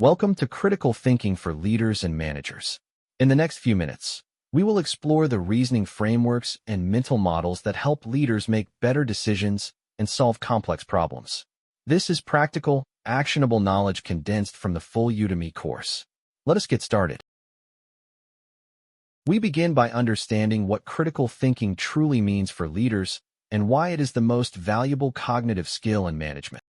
Welcome to Critical Thinking for Leaders and Managers. In the next few minutes, we will explore the reasoning frameworks and mental models that help leaders make better decisions and solve complex problems. This is practical, actionable knowledge condensed from the full Udemy course. Let us get started. We begin by understanding what critical thinking truly means for leaders and why it is the most valuable cognitive skill in management.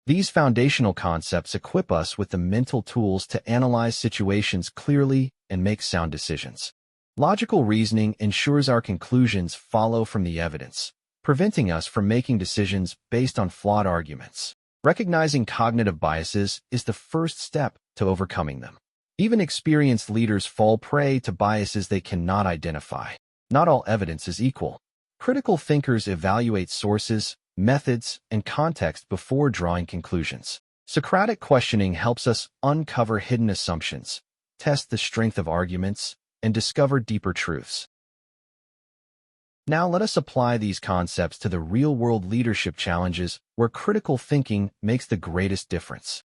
These foundational concepts equip us with the mental tools to analyze situations clearly and make sound decisions. Logical reasoning ensures our conclusions follow from the evidence, preventing us from making decisions based on flawed arguments. Recognizing cognitive biases is the first step to overcoming them. Even experienced leaders fall prey to biases they cannot identify. Not all evidence is equal. Critical thinkers evaluate sources, methods, and context before drawing conclusions. Socratic questioning helps us uncover hidden assumptions, test the strength of arguments, and discover deeper truths. Now let us apply these concepts to the real-world leadership challenges where critical thinking makes the greatest difference.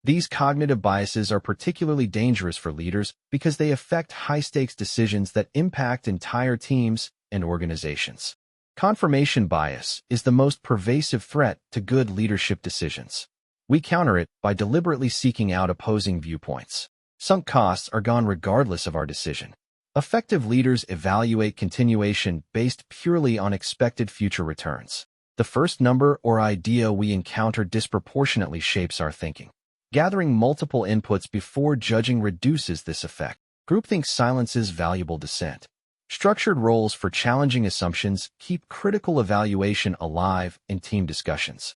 These cognitive biases are particularly dangerous for leaders because they affect high-stakes decisions that impact entire teams and organizations. Confirmation bias is the most pervasive threat to good leadership decisions. We counter it by deliberately seeking out opposing viewpoints. Sunk costs are gone regardless of our decision. Effective leaders evaluate continuation based purely on expected future returns. The first number or idea we encounter disproportionately shapes our thinking. Gathering multiple inputs before judging reduces this effect. Groupthink silences valuable dissent. Structured roles for challenging assumptions keep critical evaluation alive in team discussions.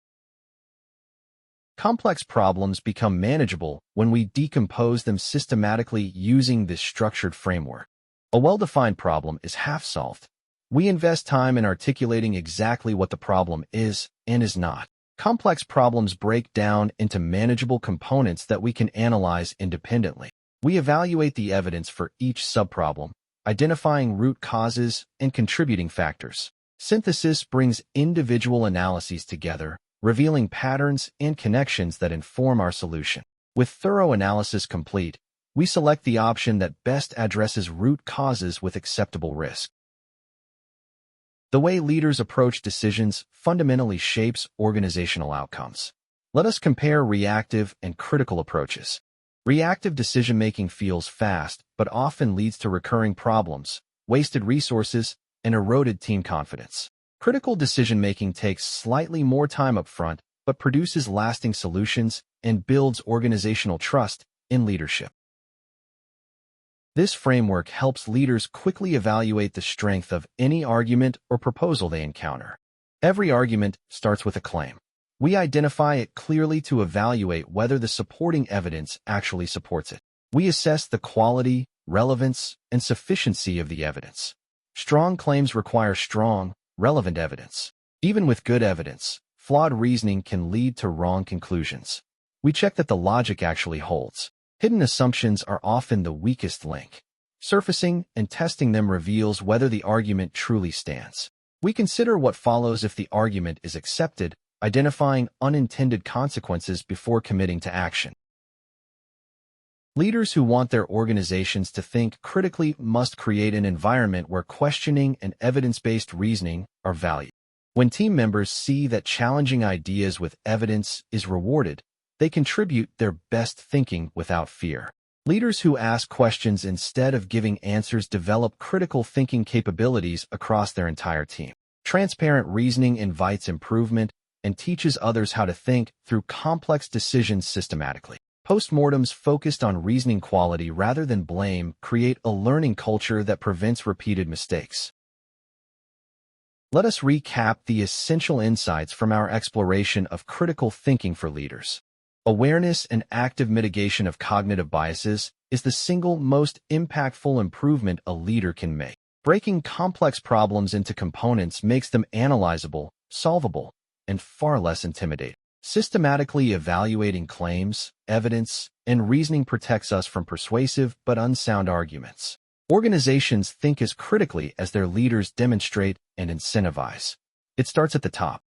Complex problems become manageable when we decompose them systematically using this structured framework. A well-defined problem is half solved. We invest time in articulating exactly what the problem is and is not. Complex problems break down into manageable components that we can analyze independently. We evaluate the evidence for each subproblem, identifying root causes and contributing factors. Synthesis brings individual analyses together, revealing patterns and connections that inform our solution. With thorough analysis complete, we select the option that best addresses root causes with acceptable risk. The way leaders approach decisions fundamentally shapes organizational outcomes. Let us compare reactive and critical approaches. Reactive decision-making feels fast, but often leads to recurring problems, wasted resources, and eroded team confidence. Critical decision-making takes slightly more time up front, but produces lasting solutions and builds organizational trust in leadership. This framework helps leaders quickly evaluate the strength of any argument or proposal they encounter. Every argument starts with a claim. We identify it clearly to evaluate whether the supporting evidence actually supports it. We assess the quality, relevance, and sufficiency of the evidence. Strong claims require strong, relevant evidence. Even with good evidence, flawed reasoning can lead to wrong conclusions. We check that the logic actually holds. Hidden assumptions are often the weakest link. Surfacing and testing them reveals whether the argument truly stands. We consider what follows if the argument is accepted, identifying unintended consequences before committing to action. Leaders who want their organizations to think critically must create an environment where questioning and evidence-based reasoning are valued. When team members see that challenging ideas with evidence is rewarded, they contribute their best thinking without fear. Leaders who ask questions instead of giving answers develop critical thinking capabilities across their entire team. Transparent reasoning invites improvement and teaches others how to think through complex decisions systematically. Postmortems focused on reasoning quality rather than blame create a learning culture that prevents repeated mistakes. Let us recap the essential insights from our exploration of critical thinking for leaders. Awareness and active mitigation of cognitive biases is the single most impactful improvement a leader can make. Breaking complex problems into components makes them analyzable, solvable, and far less intimidating. Systematically evaluating claims, evidence, and reasoning protects us from persuasive but unsound arguments. Organizations think as critically as their leaders demonstrate and incentivize. It starts at the top.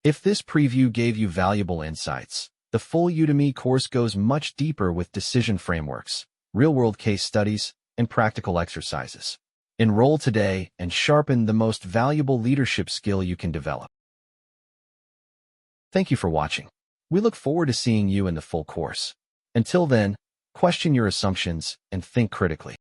If this preview gave you valuable insights, the full Udemy course goes much deeper with decision frameworks, real-world case studies, and practical exercises. Enroll today and sharpen the most valuable leadership skill you can develop. Thank you for watching. We look forward to seeing you in the full course. Until then, question your assumptions and think critically.